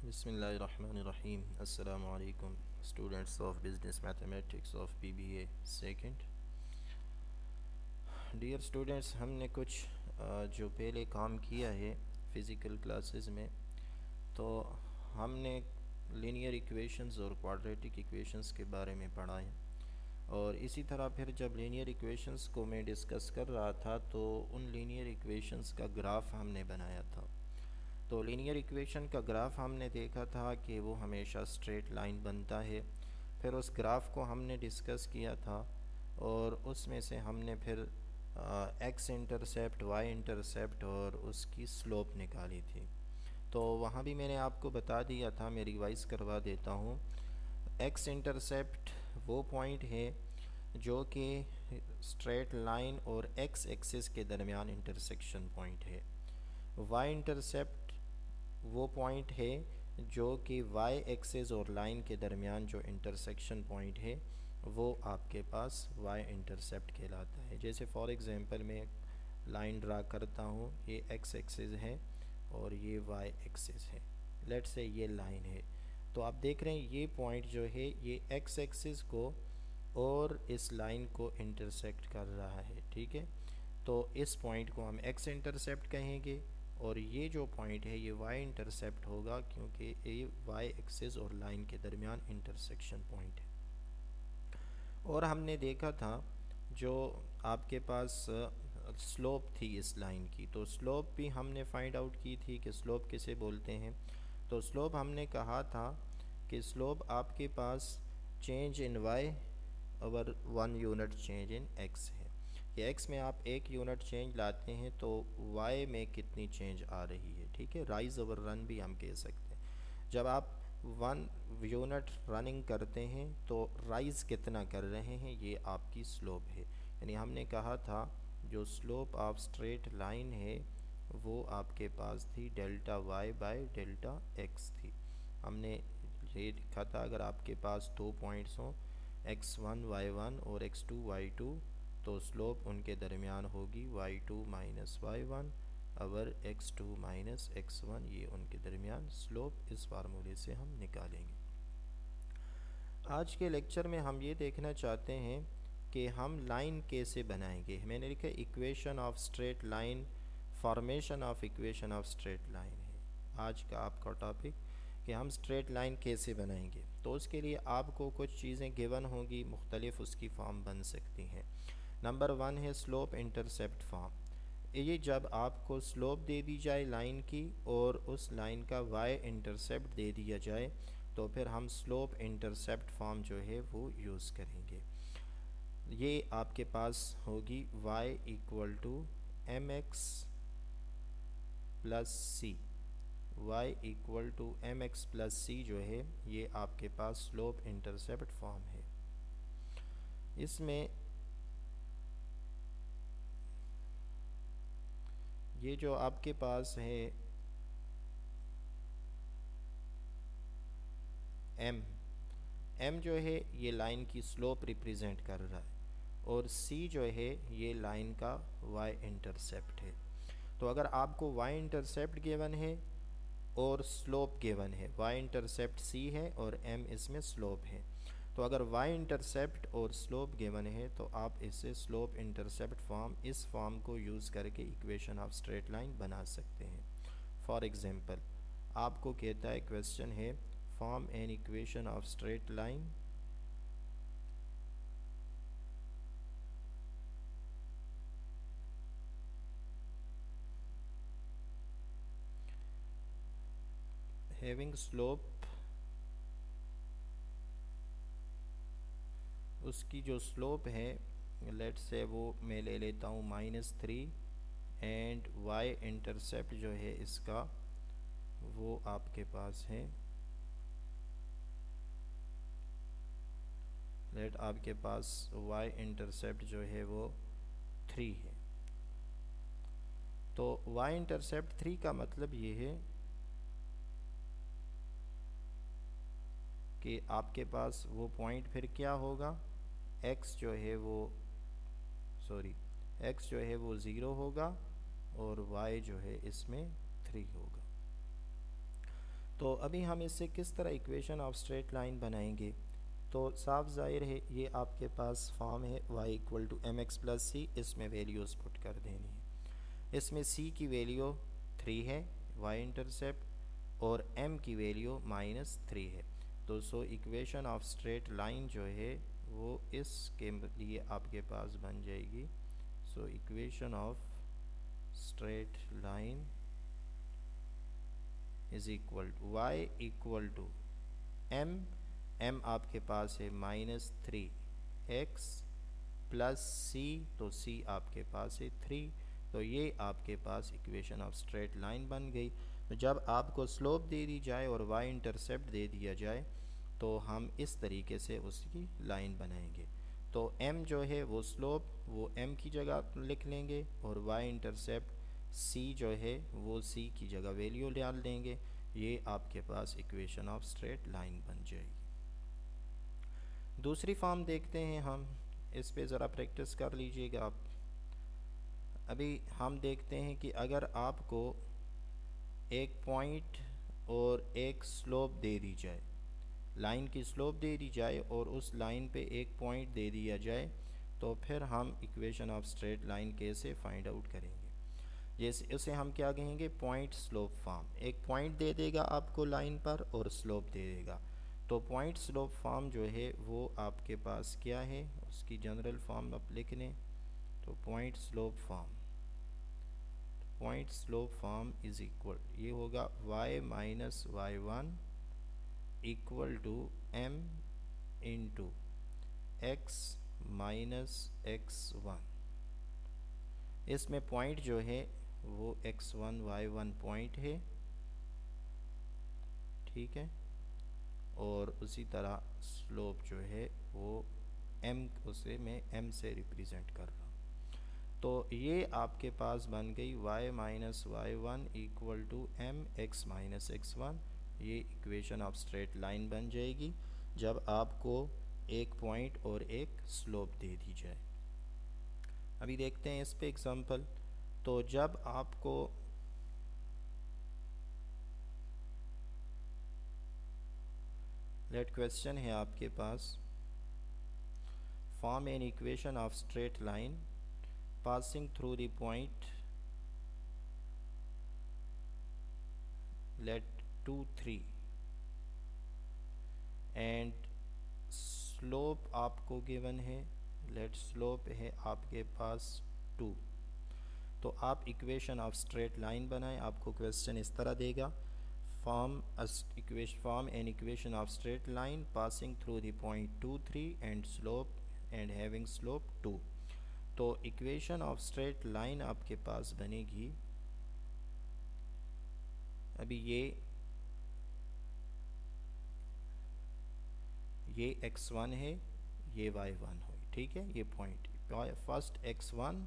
बिस्मिल्लाहिर्रहमानिर्रहीम। अस्सलामु अलैकुम students of business mathematics of BBA second. Dear students, हमने कुछ जो पहले काम किया है फ़िज़िकल क्लासेस में, तो हमने लीनियर इक्वेशंस और क्वाड्रेटिक इक्वेशंस के बारे में पढ़ा है। और इसी तरह फिर जब लीनियर इक्वेशंस को मैं डिस्कस कर रहा था तो उन लीनियर इक्वेशंस का ग्राफ हमने बनाया था। तो लीनियर इक्वेशन का ग्राफ हमने देखा था कि वो हमेशा स्ट्रेट लाइन बनता है। फिर उस ग्राफ को हमने डिस्कस किया था और उसमें से हमने फिर एक्स इंटरसेप्ट, वाई इंटरसेप्ट और उसकी स्लोप निकाली थी। तो वहाँ भी मैंने आपको बता दिया था, मैं रिवाइज़ करवा देता हूँ। एक्स इंटरसेप्ट वो पॉइंट है जो कि स्ट्रेट लाइन और एक्स एक्सिस के दरमियान इंटरसेक्शन पॉइंट है। वाई इंटरसेप्ट वो पॉइंट है जो कि वाई एक्सिस और लाइन के दरमियान जो इंटरसेक्शन पॉइंट है वो आपके पास वाई इंटरसेप्ट कहलाता है। जैसे फॉर एग्जांपल मैं लाइन ड्रा करता हूँ, ये एक्स एक्सिस है और ये वाई एक्सिस है। लेट्स से ये लाइन है, तो आप देख रहे हैं ये पॉइंट जो है ये एक्स एक्सिस को और इस लाइन को इंटरसेक्ट कर रहा है। ठीक है, तो इस पॉइंट को हम एक्स इंटरसेप्ट कहेंगे और ये जो पॉइंट है ये वाई इंटरसेप्ट होगा, क्योंकि ये वाई एक्सिस और लाइन के दरमियान इंटरसेक्शन पॉइंट है। और हमने देखा था जो आपके पास स्लोप थी इस लाइन की, तो स्लोप भी हमने फाइंड आउट की थी कि स्लोप किसे बोलते हैं। तो स्लोप हमने कहा था कि स्लोप आपके पास change in Y over 1 unit change in X है। ये एक्स में आप 1 यूनिट चेंज लाते हैं तो वाई में कितनी चेंज आ रही है। ठीक है, राइज ओवर रन भी हम कह सकते हैं। जब आप 1 यूनिट रनिंग करते हैं तो राइज कितना कर रहे हैं, ये आपकी स्लोप है। यानी हमने कहा था जो स्लोप ऑफ स्ट्रेट लाइन है वो आपके पास थी delta Y by delta X थी। हमने ये लिखा था अगर आपके पास 2 पॉइंट्स हों x1 y1 और x2 y2, तो स्लोप उनके दरमियान होगी y2 माइनस y1 अवर x2 माइनस x1, ये उनके दरमियान स्लोप इस फार्मूले से हम निकालेंगे। आज के लेक्चर में हम ये देखना चाहते हैं कि हम लाइन कैसे बनाएंगे। मैंने लिखा equation of straight line, formation of equation of straight line है आज का आपका टॉपिक, कि हम स्ट्रेट लाइन कैसे बनाएंगे। तो उसके लिए आपको कुछ चीज़ें गिवन होंगी, मुख्तलिफ उसकी फॉर्म बन सकती हैं। नंबर 1 है स्लोप इंटरसेप्ट फॉर्म। ये जब आपको स्लोप दे दी जाए लाइन की और उस लाइन का वाई इंटरसेप्ट दे दिया जाए तो फिर हम स्लोप इंटरसेप्ट फॉर्म जो है वो यूज़ करेंगे। ये आपके पास होगी y equal to M X plus C. y equal to M X plus C जो है ये आपके पास स्लोप इंटरसेप्ट फॉर्म है। इसमें ये जो आपके पास है m जो है ये लाइन की स्लोप रिप्रेजेंट कर रहा है और c जो है ये लाइन का y इंटरसेप्ट है। तो अगर आपको y इंटरसेप्ट गिवन है और स्लोप गिवन है, y इंटरसेप्ट c है और m इसमें स्लोप है, तो अगर y इंटरसेप्ट और स्लोप गिवन है तो आप इससे स्लोप इंटरसेप्ट फॉर्म, इस फॉर्म को यूज़ करके इक्वेशन ऑफ स्ट्रेट लाइन बना सकते हैं। फॉर एग्जांपल आपको कहता है क्वेश्चन है form an equation of straight line having slope, उसकी जो स्लोप है लेट से वो मैं ले लेता हूँ -3 एंड y इंटरसेप्ट जो है इसका वो आपके पास है, लेट आपके पास y इंटरसेप्ट जो है वो 3 है। तो y इंटरसेप्ट 3 का मतलब ये है कि आपके पास वो पॉइंट फिर क्या होगा, x जो है वो x जो है वो 0 होगा और y जो है इसमें 3 होगा। तो अभी हम इससे किस तरह इक्वेशन ऑफ स्ट्रेट लाइन बनाएंगे। तो साफ जाहिर है ये आपके पास फॉर्म है y equal to M X plus C, इसमें वैल्यूज़ पुट कर देनी है। इसमें c की वैल्यू 3 है y इंटरसेप्ट, और m की वैल्यू -3 है। तो so equation of straight line जो है वो इसके लिए आपके पास बन जाएगी। So equation of straight line is equal to y equal to m आपके पास है -3x प्लस c, तो c आपके पास है 3। तो ये आपके पास इक्वेशन ऑफ स्ट्रेट लाइन बन गई। तो जब आपको स्लोप दे दी जाए और y इंटरसेप्ट दे दिया जाए तो हम इस तरीके से उसकी लाइन बनाएंगे। तो m जो है वो स्लोप वो m की जगह लिख लेंगे, और y इंटरसेप्ट c जो है वो c की जगह वैल्यू डाल देंगे। ये आपके पास इक्वेशन ऑफ स्ट्रेट लाइन बन जाएगी। दूसरी फॉर्म देखते हैं हम, इस पे ज़रा प्रैक्टिस कर लीजिएगा आप। अभी हम देखते हैं कि अगर आपको एक पॉइंट और एक स्लोप दे दी जाए, लाइन की स्लोप दे दी जाए और उस लाइन पे एक पॉइंट दे दिया जाए, तो फिर हम इक्वेशन ऑफ स्ट्रेट लाइन कैसे फाइंड आउट करेंगे। जैसे उसे हम क्या कहेंगे, पॉइंट स्लोप फॉर्म। एक पॉइंट दे देगा आपको लाइन पर और स्लोप दे देगा। तो पॉइंट स्लोप फॉर्म जो है वो आपके पास क्या है, उसकी जनरल फॉर्म आप लिख लें। तो point slope form is equal, ये होगा y minus y1 equal to m into x minus x1। इसमें पॉइंट जो है वो x1 y1 पॉइंट है, ठीक है, और उसी तरह स्लोप जो है वो m, उसे मैं m से रिप्रेजेंट कर रहा हूँ। तो ये आपके पास बन गई y minus y1 equal to m x minus x1। ये इक्वेशन ऑफ स्ट्रेट लाइन बन जाएगी जब आपको एक पॉइंट और एक स्लोप दे दी जाए। अभी देखते हैं इस पे एग्जांपल। तो जब आपको लेट क्वेश्चन है आपके पास, form an equation of straight line passing through the point let 2 3 and slope आपको गिवन है, लेट स्लोप है आपके पास 2। तो आप इक्वेशन ऑफ स्ट्रेट लाइन बनाएं। आपको क्वेश्चन इस तरह देगा, form an equation of straight line passing through the point 2 3 and having slope 2। तो इक्वेशन ऑफ स्ट्रेट लाइन आपके पास बनेगी, अभी ये x1 है, ये y1 हो, ठीक है, ये पॉइंट फर्स्ट x1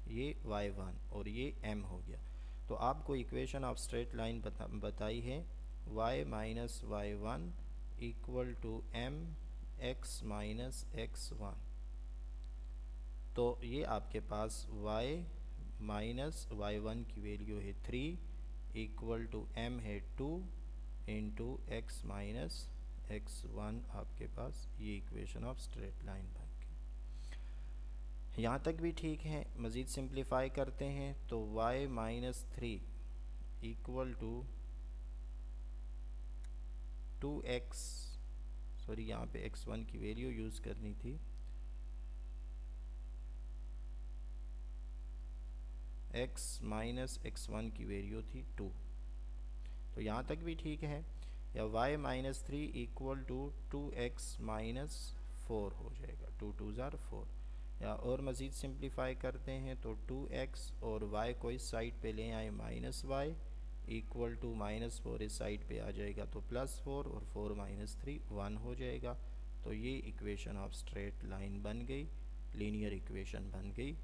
ये y1 और ये m हो गया। तो आपको इक्वेशन ऑफ स्ट्रेट लाइन बताई है y minus y1 equal to m x minus x1। तो ये आपके पास y माइनस y1 की वैल्यू है 3 इक्वल टू m है 2 इंटू x माइनस x1। आपके पास ये इक्वेशन ऑफ स्ट्रेट लाइन बन गई। यहाँ तक भी ठीक है। मज़ीद सिंप्लीफाई करते हैं तो y minus 3 equal to 2x, sorry यहाँ पे x1 की वैल्यू यूज़ करनी थी, x माइनस x1 की वैल्यू थी 2। तो यहाँ तक भी ठीक है। या y minus 3 equal to 2x minus 4 हो जाएगा, 2 2 ज़ार 4। या और मज़ीद सिंप्लीफाई करते हैं तो 2x और y को इस साइड पे ले आए माइनस y इक्वल टू -4 इस साइड पे आ जाएगा तो +4 और 4 माइनस 3 1 हो जाएगा। तो ये इक्वेशन ऑफ स्ट्रेट लाइन बन गई, लीनियर इक्वेशन बन गई,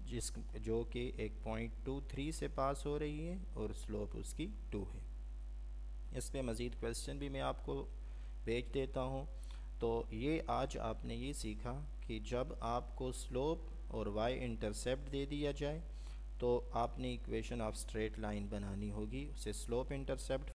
जो कि एक पॉइंट 2 3 से पास हो रही है और स्लोप उसकी 2 है। इस पे मज़ीद क्वेश्चन भी मैं आपको भेज देता हूँ। तो ये आज आपने ये सीखा कि जब आपको स्लोप और y इंटरसेप्ट दे दिया जाए तो आपने इक्वेशन ऑफ स्ट्रेट लाइन बनानी होगी, उसे स्लोप इंटरसेप्ट